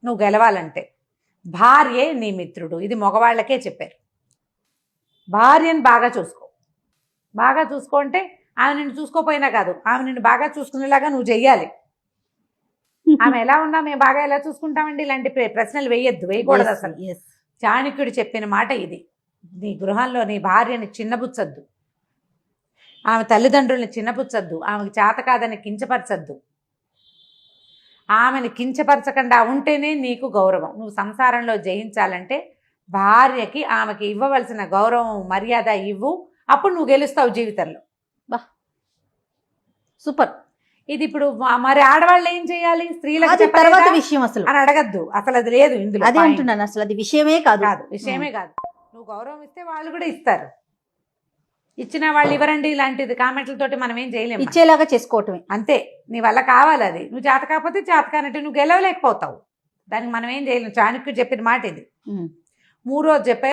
నువ్వు గెలవాలంటే. భార్యే నీ మిత్రుడు, ఇది మగవాళ్ళకే చెప్పారు. భార్యను బాగా చూసుకో. బాగా చూసుకో అంటే ఆమె నిన్ను చూసుకోపోయినా కాదు, ఆమె నిన్ను బాగా చూసుకునేలాగా నువ్వు చెయ్యాలి. ఆమె ఎలా ఉన్నా మేము బాగా ఎలా చూసుకుంటామండి, ఇలాంటి ప్రశ్నలు వేయకూడదు అసలు. చాణక్యుడు చెప్పిన మాట ఇది. నీ గృహంలో నీ భార్యని చిన్నబుచ్చద్దు, ఆమె తల్లిదండ్రుల్ని చిన్నబుచ్చద్దు, ఆమెకి చేత కాదని కించపరచద్దు. ఆమెను కించపరచకుండా ఉంటేనే నీకు గౌరవం. నువ్వు సంసారంలో జయించాలంటే భార్యకి ఆమెకి ఇవ్వవలసిన గౌరవం మర్యాద ఇవ్వు, అప్పుడు నువ్వు గెలుస్తావు జీవితంలో. సూపర్. ఇది ఇప్పుడు మరి ఆడవాళ్ళు ఏం చేయాలి, స్త్రీలకు తర్వాత విషయం అసలు అని అడగద్దు, అసలు అది లేదు ఇందులో. అదే అంటున్నాను, అసలు అది విషయమే కాదు. విషయమే కాదు. నువ్వు గౌరవం ఇస్తే వాళ్ళు కూడా ఇస్తారు. ఇచ్చిన వాళ్ళు ఇవ్వరండి ఇలాంటిది కామెంట్లతోటి మనం ఏం చేయలేము. ఇచ్చేలాగా చేసుకోవటమే అంతే. నీ వల్ల కావాలి అది. నువ్వు చేత కాకపోతే చేత కానట్టు నువ్వు గెలవలేకపోతావు. దానికి మనం ఏం చేయలేము. చాణక్యుడు చెప్పిన మాట ఇది. 3 రోజు చెప్పారు.